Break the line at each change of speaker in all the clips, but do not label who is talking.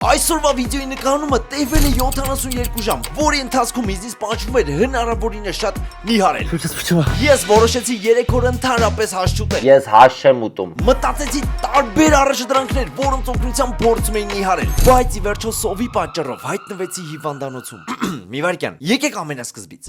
Այսօրվա վիդեոյի նկարումը տևել է 72 ժամ, որի ընթացքում ինձ պահանջվում էր հնարավորինս շատ նիհարել։ Ես որոշեցի 3 օր ընդհանրապես հաշ չուտել։
Ես հաշ չեմ ուտում։
Մտածեցի տարբեր առաջադրանքներ, որոնց օգնությամբ փորձում էի նիհարել, բայց ի վերջո սովի պատճառով հայտնվեցի հիվանդանոցում։ Մի վայրկյան, եկեք ամենասկզբից։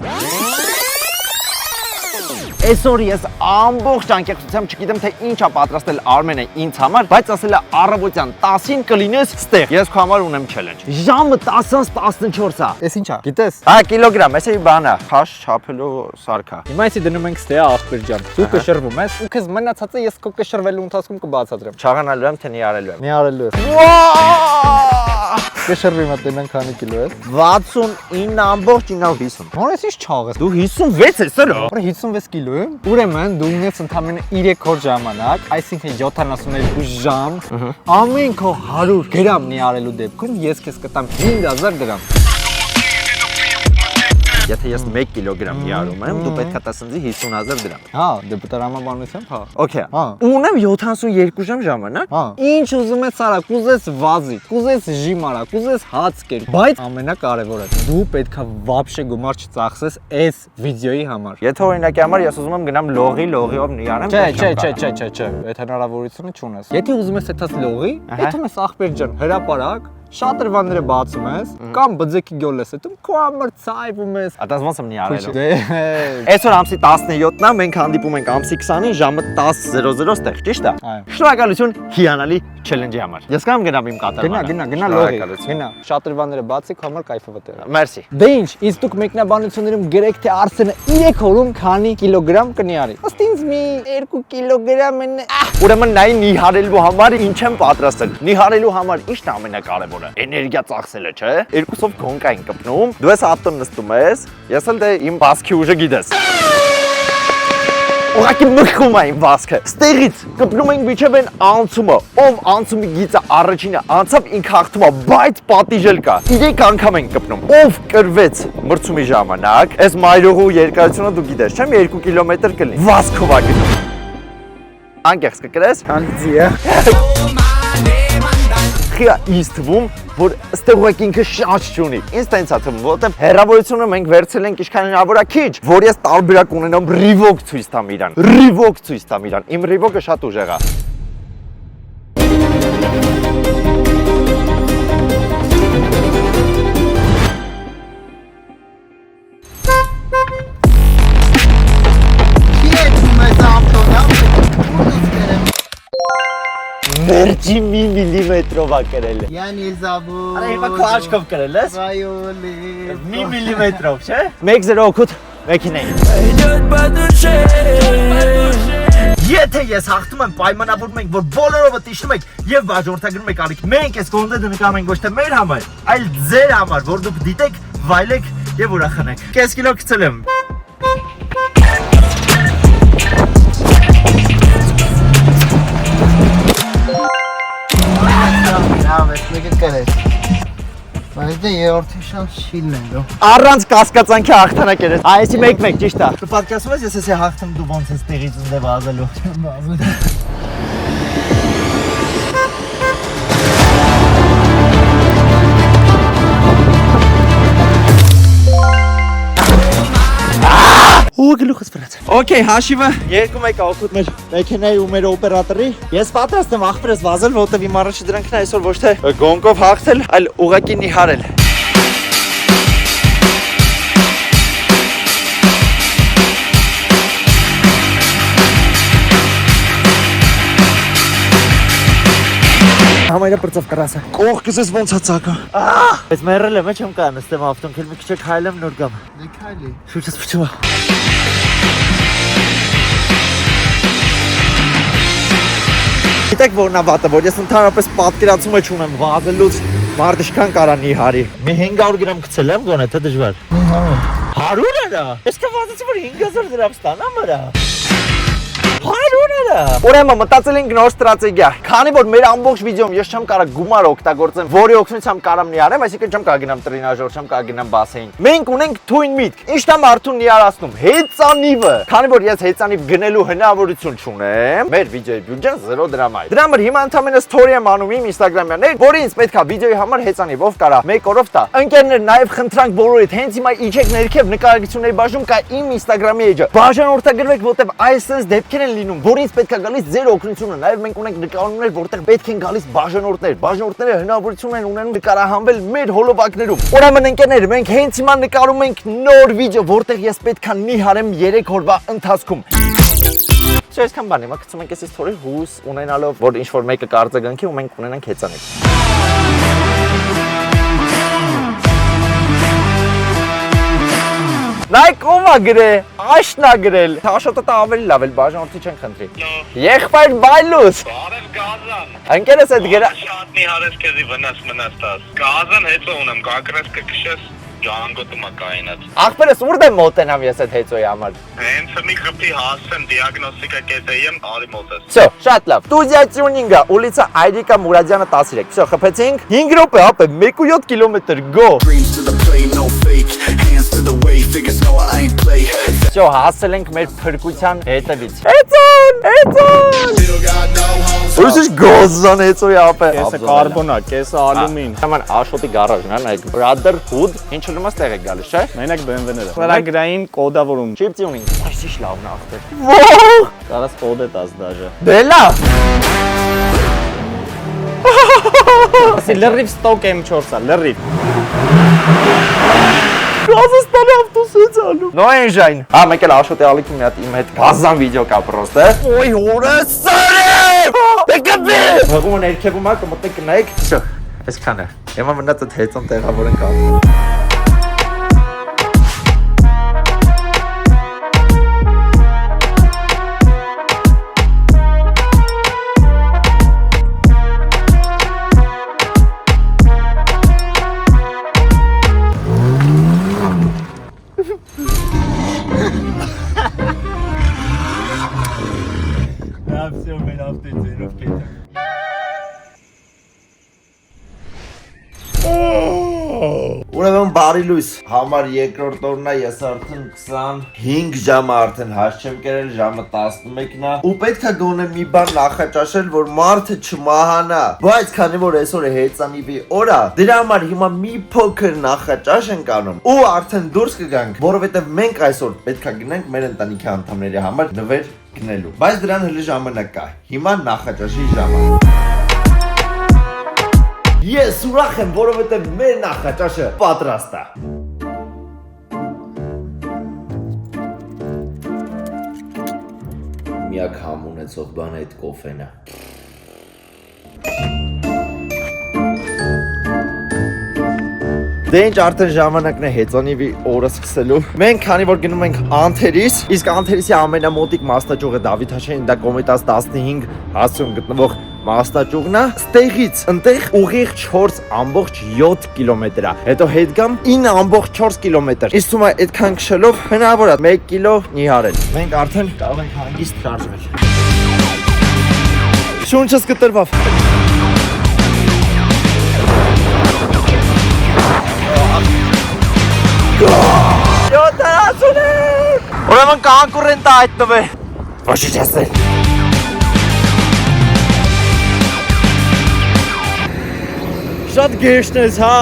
Այսօր ես ամբողջ անկեղծությամբ չգիտեմ թե ինչա պատրաստել Արմենը ինձ համար, բայց ասել է առավոտյան 10-ին կլինես ստեղ։ Ես քո համար ունեմ challenge։ Ժամը 10-ից 14-ա։
Էս ինչա։ Գիտես։
Հա կիլոգրամ, էսի բանա, խաշ չափելու սարքա։
Հիմա էսի դնում ենք ստեա աղբեր ջան։ Դու կշռվում ես, ու քեզ մնացածը ես քո կշռվելու ընթացքում կբացատրեմ։
Չաղանալու եմ թե նիարելու եմ։
Մի արելու ես։ Կշռվի մա տենան քանի կիլո ես։
69.950։
Որ էս ինչ չաղ ես։
Դու 56 ես էլո։
Որ 56 կիլո եմ։ Ուրեմն դու ունես ընդամենը 3 օր ժամանակ, այսինքն 72 ժամ, ամեն քո 100 գրամնի արելու դեպքում ես քեզ կտամ 5000 դրամ։
Եթե ես 1 կիլոգրամ նիարում եմ, դու պետք է տաս ինձ 50000 դրամ։
Հա, դեպուտարամաբանությամբ, հա։
Okay։
Հա։
Ունեմ 72 ժամ ժամանակ։
Հա։ Ինչ ուզում ես արա, կուզես վազի, կուզես ժիմ արա, կուզես հաց կեր, բայց ամենակարևորը, դու պետքա վաբշե գումար չծախսես այս վիդեոյի համար։
Եթե օրինակի համար ես ուզում եմ գնամ լողիով նիարեմ։
Չէ, այդ հնարավորությունը չունես։ Եթե ուզում ես այդպես լողի, այդում ես ախպեր ջան, հրապարակ, շատրվանները բացում ես, կամ բձեկի գյոլ ես այդում, քո համար ցայվում ես։
Ատած ոնց եմ նիարելու։
Դե
Այսօր ամսի 17-ն է, մենք հանդիպում ենք ամսի 20-ին ժամը 10:00 ստեղ, ճիշտ է։
Այո։
Շնորհակալություն հիանալի challenge-ի համար։ Ես կամ գնամ իմ կատարմանը։
Գնա լողի, գնա։ Շատրվանները բացի, քո համար կայֆը վտել։
Մերսի։
Դե ինչ, ինձ դուք մեկնաբանություններում գրեք թե Արսենը 3 օրում քանի կիլոգրամ կնիարի։ Ըստ ինձ մի 2 կիլոգրամ են։
Ուրեմն նայ նիհարելու համար ինչ եմ պատրաստել։ Նիհարելու համար ի՞նչն է ամենակարևորը։ Էներգիա ծախսելը, չէ՞։ Երկուսով գոնկա են կպնում։ Դու ես ատոն նստում ես, ես էլ դե իմ բասկի ուժը գիտես։ Ուղղակի մխում է իմ բասկը։ Ստեղից կպնում ենք միջև այն անցումը, ով անցումի գիծը առաջինը անցավ ինքը հաղթում է, բայց պատիժել կա։ 3 անգամ ենք կպնում։ Ով կրվեց մրցումի ժամանակ, այս մայրուղու երկարությունը դու գիտես, չէ՞, 2 կիլոմետր կլինի։ Վազքով է գնում։ Անկեղծ կկրես։
Քանիցի է։
Խիա իստվում, որ ստեղ ուղղակի ինքը շանս չունի։ Ինձ տենց է թվում, որովհետև հերավորությունը մենք վերցրել ենք ինչքան հնարավոր է քիչ, որ ես տարբերակ ունենամ Reebok ցույց տամ իրան։ Reebok ցույց տամ իրան։ Իմ Reebok-ը շատ ուժեղ է։ Վերջի մի միլիմետրով է կրել։
Yani zabur.
Արա հիմա քո աչքով կրել ես։
Vayoli.
Մի միլիմետրով, չէ։ 108 մեքենայի։ Եթե ես հաղթում եմ, պայմանավորում ենք, որ բոլորովը տիշնում եք եւ վաճառորդագրում եք արիք։ Մենք այս կոնտենտը նկարում ենք ոչ թե մեր համար, այլ ձեր համար, որ դուք դիտեք, վայելեք եւ ուրախանաք։ Կես կիլո գցել եմ։
Bravo, մեկ կերես։ Բայց դե երրորդի շանս չի լինելու։
Առանց կասկածանքի հաղթանակ էր։ Այսի 1-1 ճիշտ է։ Դու պատկերացնում ես, ես էսի հաղթում դու ոնց ես տեղից ունդե վազելու։ Ու գլուխս վրաց։ Okay, հաշիվը 2-1 օգուտ մեր մեքենայի ու մեր օպերատորի։ Ես պատրաստ եմ ախպերս վազել, որովհետև իմ առաջի դրանքն է այսօր ոչ թե գոնկով հաղթել, այլ ուղղակի նիհարել։ Համայնա պրծավ կրասը։ Կողքս ես ոնց է ցակա։ Այս մեռել եմ, չեմ կարող նստեմ ավտոն, մի քիչ քայլեմ նոր գամ։
Դե քայլի։
Շուտից փչում է։ Գիտեք որն է վատը, որ ես ընդհանրապես պատկերացում չունեմ վազելուց մարդը ինչքան կարա նիհարի։ Մի 500 գրամ գցել եմ գոնե, թե դժվար։ 100 էրա։ Ես կվազեցի որ 5000 դրամ ստանամ վրա։ 100 էրա։ Ուրեմն մտածել ենք նոր ստրատեգիա։ Քանի որ մեր ամբողջ վիդեոում ես չեմ կարող գումար օգտագործեմ, որի օգնությամբ կարամ նիարեմ, այսինքն չեմ կարող գնամ տրենաժոր, չեմ կարող գնամ բասեին։ Մենք ունենք թույն միտք։ Ինչն է մարդուն նիարացնում։ Հեծանիվը։ Քանի որ ես հեծանիվ գնելու հնարավորություն չունեմ, մեր վիդեոյի բյուջեն 0 դրամ է։ Դրա համար հիմա ընդհանրապես story եմ անում իմ Instagram-յան, որը ինձ պետք է վիդեոյի համար հեծանիվ ով կարա 1 օրով տա։ Ընկերներ, նաև խնդրանք բոլորիդ, հենց հիմա իջեք ներքև նկարագրությունների բաժնում կա իմ Instagram-ի էջը։ Բաժանորդագրվեք, որտեղ այսպես դեպքեր են լինում, որ ինձ պետք է գալիս ձեր օգնությունը։ Նաև մենք ունենք նկարումներ, որտեղ պետք են գալիս բաժանորդներ։ Բաժանորդները հնարավորություն են ունենում նկարահանվել մեր հոլովակներում։ Ուրեմն ընկերներ, մենք հենց հիմա նկարում ենք նոր վիդեո, որտեղ ես պետք է նիհարեմ 3 օրվա ընթացքում։ Չէ, այսքան բան է, մակցում ենք էսից թորի հույս ունենալով, որ ինչ-որ մեկը կարձագանքի ու մենք ունենանք հեծանիվ։ Նայք ով է գրել, աշն է գրել, Աշոտը տա ավելի լավ էլ բաժանորդի չեն խնդրի։ Եղբայր բայլուս։
Բարև Գազան։
Ընկերս հետ գրա։
Շատ նիհարես քեզի վնաս տաս։ Գազան հետո ունեմ, կակրես կքշես ջանգոտում կայնած։
Ախպերս ուր դեմ մոտենամ ես այդ հեծոյի համար։
Հենց մի խփի հասցեմ դիագնոստիկա կետեյեմ արի մոտես։
Всё, շատ լավ։ Տուզիա տյունինգը, ուլիցա Այրիկա Մուրադյանը 13։ Всё, խփեցինք։ 5 րոպե, ապե 1.7 կիլոմետր, go։
Dreams to the play, no fake. Hands to the way, figures know I ain't play.
Всё, հասել ենք մեր փրկության հետևից։ Հեծան։
Still got no hoes.
Ուրիշ գոզան հեծոյի ապե։
Կեսը կարբոնա, կեսը ալումին։
Նման Աշոտի գարաժն է, նայեք, brotherhood, ինչ որ ստեղ է գալիս, չէ՞։
Մենակ BMW-ները։ Ծրագրային կոդավորում։
Chip tuning։ Այս ինչ լավն է ախտեր։
Կարաս կոդ է տաս դաժե։
Դե լավ։
Ասի լրիվ ստոկ M4-ա, լրիվ։
Կազաստանի ավտոսից ալու։ No engine։ Հա, մեկ էլ Աշոտի ալիքում մի հատ իմ հետ գազան վիդեո կա պրոստը։ Ոյ հորը սարե։ Դեկաբի։ Հողում ներքևում ա կմտնեք կնայեք։ Всё, այսքան է։ Հիմա մնաց այդ հեծան տեղավորենք ալու։ Ուրեմն բարի լույս, համար երկրորդ օրն է, ես արդեն 25 ժամ արդեն հաշ չեմ կերել, ժամը 11-ն է ու պետք է գոնե մի բան նախաճաշել, որ մարդը չմահանա, բայց քանի որ այսօր է հեծանիվի օր է, դրա համար հիմա մի փոքր նախաճաշ ենք անում ու արդեն դուրս կգանք, որովհետև մենք այսօր պետք է գնանք մեր ընտանիքի անդամների համար նվեր գնելու, բայց դրան հələ ժամանակ կա, հիմա նախաճաշի ժամը։ Ես ուրախ եմ, որովհետև մեր նախաճաշը պատրաստ է։ Միակ համ ունեցող բանը այդ կոֆեն է։ Դե ինչ արդեն ժամանակն է հեծանիվի օրը սկսելու։ Մենք քանի որ գնում ենք Անթերիս, իսկ Անթերիսի ամենամոտիկ մասնաճյուղը Դավիթ Հաշյանին դա կոմետաց 15 հասցում գտնվող մասնաճյուղն է, ստեղից ընտեղ ուղիղ 4.7 կիլոմետր է։ Հետո հետ գամ 9.4 կիլոմետր։ Իսկ թվում է այդքան քշելով հնարավոր է 1 կիլո նիհարել։ Մենք արդեն կարող ենք հանգիստ շարժվել։ Շունչս կտրվավ։ Ուրեմն կանկուրենտ է այդտվել։ Ոչինչ ասել։ Շատ գեշտ ես, հա։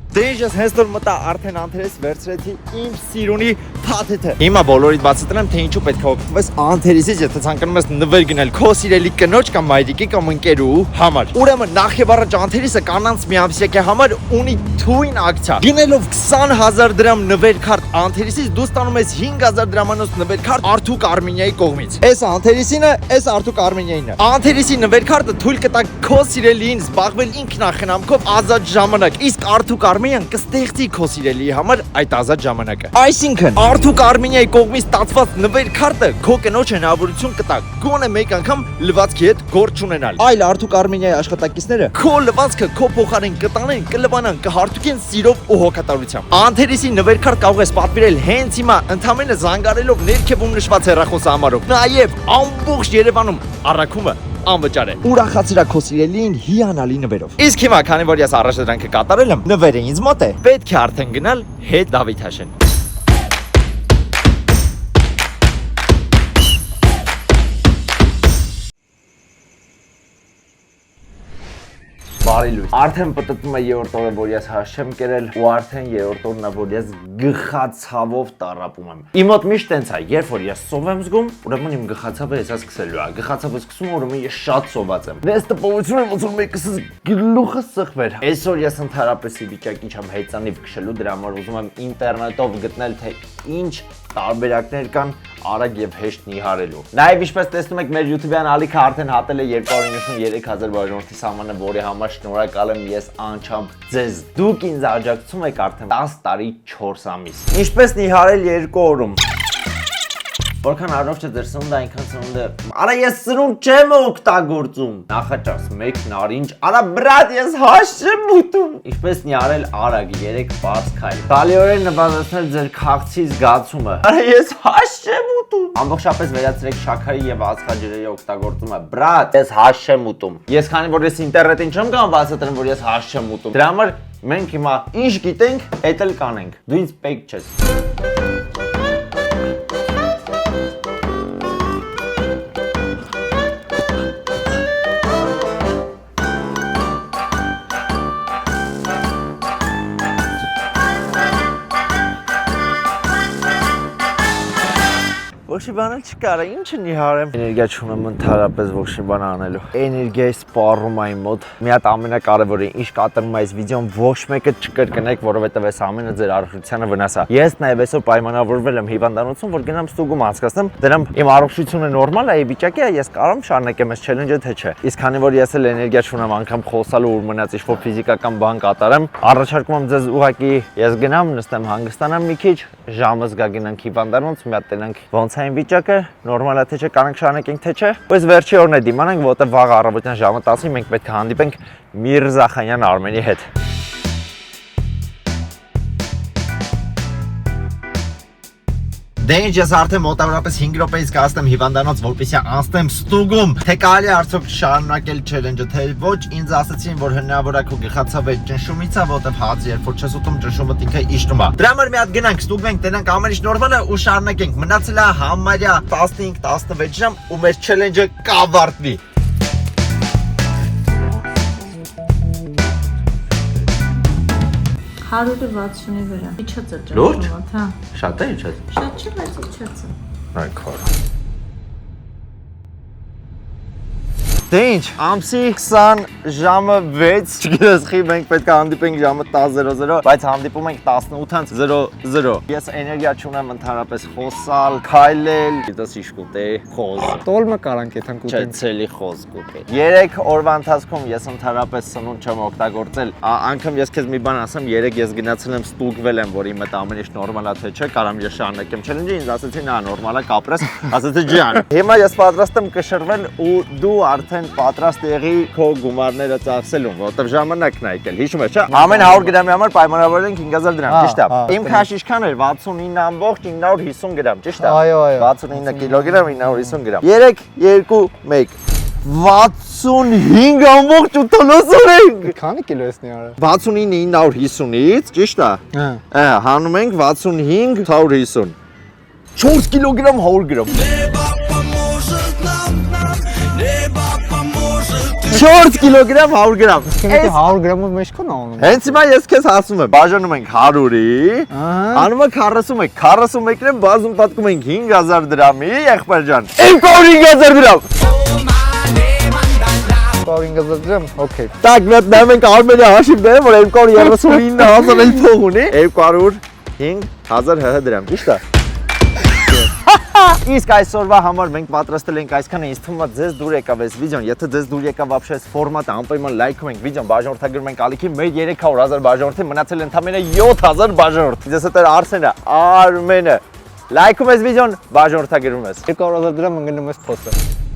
Դե ինչ ես հենց որ մտա արդեն Անթերես վերցրեցի իմ սիրունի փաթեթը։ Հիմա բոլորիդ բացատրեմ, թե ինչու պետք է օգտվես Անթերեսից, եթե ցանկանում ես նվեր գնել քո սիրելի կնոջ կամ մայրիկի կամ ընկերու համար։ Ուրեմն նախ եւ առաջ Անթերեսը կանանց միամսյակի համար ունի թույն ակցիա։ Գնելով 20000 դրամ նվեր քարտ Անթերեսից դու ստանում ես 5000 դրամանոց նվեր քարտ Արթուկ Արմենիայի կողմից։ Այս Անթերեսինը, այս Արթուկ Արմենիայինը։ Անթերեսի նվեր քարտը թույլ կտա քո սիրելիին զբաղվել ինքնախնամքով ազատ ժամանակ, իսկ Արթուկ Արմենիան կստեղծի քո սիրելիի համար այդ ազատ ժամանակը։ Այսինքն Արդուկ Արմենիայի կողմից ստացված նվեր քարտը քո կնոջ հնարավորություն կտա գոնե մեկ անգամ լվացքի հետ գործ ունենալ։ Այլ Արդուկ Արմենիայի աշխատակիցները քո լվացքը քո փոխարեն կտանեն, կլվանան, կհարթուկեն սիրով ու հոգատարությամբ։ Անթերիսի նվեր քարտ կարող ես պատվիրել հենց հիմա ընդամենը զանգարելով ներքևում նշված հեռախոսահամարով։ Նաև ամբողջ Երևանում առաքումը անվճար է։ Ուրախացրա քո սիրելին հիանալի նվերով։ Իսկ հիմա, քանի որ ես առաջադրանքը կատարել եմ, նվերը ինձ մոտ է, պետք է արդեն գնալ հետ Դավիթ Հաշեն։ Բարի լույս։ Արդեն պատտվում է երրորդ օրը, որ ես հաշ չեմ կերել, ու արդեն երրորդ օրն է, որ ես գխացավով տառապում եմ։ Իմ մոտ միշտ տենց է, երբ որ ես սով եմ զգում, ուրեմն իմ գխացավը հեսա սկսելու է։ Գխացավը սկսում, ուրեմն ես շատ սոված եմ։ Ես տպավորություն եմ, ոնց որ մեկս գլուխը սխվեր։ Այսօր ես ընդհանրապես վիճակի չեմ հեծանիվ քշելու, դրա համար ուզում եմ ինտերնետով գտնել, թե ինչ տարբերակներ կան արագ եւ հեշտ նիհարելու։ Նաեւ ինչպես տեսնում եք, մեր YouTube-յան ալիքը արդեն հատել է 293,000 բաժանորդի սահմանը, որի համար շնորհակալ եմ ես անչափ ձեզ։ Դուք ինձ աջակցում եք արդեն 10 տարի 4 ամիս։ Ինչպես նիհարել 2 օրում։ Որքան առողջ է ձեր սնունդը, այնքան սնունդը։ Արա ես սնունդ չեմ օգտագործում։ Նախաճաշ, մեկ նարինջ։ Արա բրատ, ես հաշ չեմ ուտում։ Ինչպես նիարել արագ 3 պարզ քայլ։ Գալիորեն նվազեցնել ձեր քաղցի զգացումը։ Արա ես հաշ չեմ ուտում։ Ամբողջապես վերացրեք շաքարի եւ ածխաջրերի օգտագործումը։ Բրատ, ես հաշ չեմ ուտում։ Ես քանի որ ես ինտերնետին չեմ կարող բացատրեմ, որ ես հաշ չեմ ուտում։ Դրա համար մենք հիմա ինչ գիտենք, էդ էլ կանենք։ Դու ինձ պետք չես։ Ոչ մի բան չկար, ինչը նիհարեմ։ Էներգիա չունեմ ընդհանրապես ոչ մի բան անելու։ Էներգիայի սպառում այն մոտ։ Մի հատ ամենակարևորը, ինչ կատարում է այս վիդեոն, ոչ մեկը չկրկնեք, որովհետև այս ամենը ձեր առողջությանը վնաս է։ Ես նաև այսօր պայմանավորվել եմ հիվանդանոցում, որ գնամ ստուգում անցկացնեմ, դրամ իմ առողջությունը նորմալ է, ի վիճակի է, ես կարող եմ շարունակեմ այս չելենջը, թե չէ։ Իսկ քանի որ ես էլ էներգիա չունեմ անգամ խոսալու ու մնաց ինչ-որ ֆիզիկական բան կատարեմ, առաջարկում եմ ձեզ ուղղակի ես գնամ, նստեմ, հանգստանամ մի քիչ, ժամը զգա գնանք հիվանդանոց, մի հատ տենանք ոնց է վիճակը, նորմալ է թե չէ, կանենք շարունակենք թե չէ։ Բայց վերջի օրն է դիմանանք, որտեղ վաղ առավոտյան ժամը 10-ին մենք պետք է հանդիպենք Միրզախանյան Արմենի հետ։ Դե ինչ ես արդեն մոտավորապես 5 րոպեից կհասնեմ հիվանդանոց, որպեսզի անցնեմ ստուգում, թե կարելի է արդյոք շարունակել չելենջը, թե ոչ։ Ինձ ասացին, որ հնարավոր է քո գլխացավը ճնշումից է, որտեղ հաց երբ որ չես ուտում, ճնշումը ինքը իջնում է։ Դրա համար մի հատ գնանք, ստուգվենք, տենանք ամեն ինչ նորմալ է ու շարունակենք։ Մնացել է համարյա 15-16 ժամ ու մեր չելենջը կավարտվի։
160-ի վրա։ Իջած է
Լուրջ?
հա։
Շատ է իջած։
Շատ չի, բայց իջած է։
Այ քար։ Դե ինչ, ամսի 20 ժամը 6, չգիտես խի, մենք պետք է հանդիպենք ժամը 10:00, բայց հանդիպում ենք 18:00։ Ես էներգիա չունեմ ընդհանրապես խոսալ, քայլել, գիտես ինչ կուտեի, խոս։
Տոլմը կարանք եթան
Չէ,
կուտենք։
ցելի խոս կուտեի։ 3 օրվա ընթացքում ես ընդհանրապես սնունդ չեմ օգտագործել։ Անգամ ես քեզ մի բան ասեմ, 3 ես գնացել եմ ստուգվել եմ, որ իմ հետ ամեն ինչ նորմալ է թե չէ, կարամ ես շարունակեմ չելենջը, ինձ ասացին, հա, նորմալ է, կապրես, ասացի ջան։ Հիմա ես պատրաստ եմ կշռվել ու դու արդեն պատրաստ եղի քո գումարները ծախսելուն, որովհետև ժամանակն է եկել, հիշում ես, չէ՞։ Ամեն 100 գրամի համար պայմանավորել ենք 5000 դրամ, ճիշտ է։ Իմ քաշ ինչքան էր 69,950 գրամ, ճիշտ է։
Այո, այո։
69 կիլոգրամ 950 գրամ։ 3 2 1 65,880 ենք։
Քանի կիլո ես նիարել։
69,950-ից, ճիշտ է։
Հա։
Հանում ենք 65,150։ 4 կիլոգրամ 100 գրամ։ 4 կիլոգրամ 100 գրամ։
Իսկ 100 գրամով մեջ կան անում։
Հենց հիմա ես քեզ ասում եմ, բաժանում ենք 100-ի, անում ենք 41, 41-ն բազում պատկում ենք 5000 դրամի, եղբայր ջան։ 25000 դրամ։
250 դրամ, օքեյ։
Так, մենք նայում ենք Արմենի հաշիվ բերեմ, որ 239,000 էլ փող ունի։ 205,000 ՀՀ դրամ, ճիշտ է։ Իսկ այսօրվա համար մենք պատրաստել ենք այսքանը, ինձ թվում է ձեզ դուր եկավ այս վիդեոն, եթե ձեզ դուր եկավ вообще այս ֆորմատը, անպայման լայքում ենք վիդեոն, բաժանորդագրում ենք ալիքի, մեր 300,000 բաժանորդի մնացել ընդամենը 7,000 բաժանորդ։ Ձեզ հետ էր Արսենը, Արմենը, լայքում ես վիդեոն, բաժանորդագրում ես։
200,000 դրամ ընկնում ես փոսը։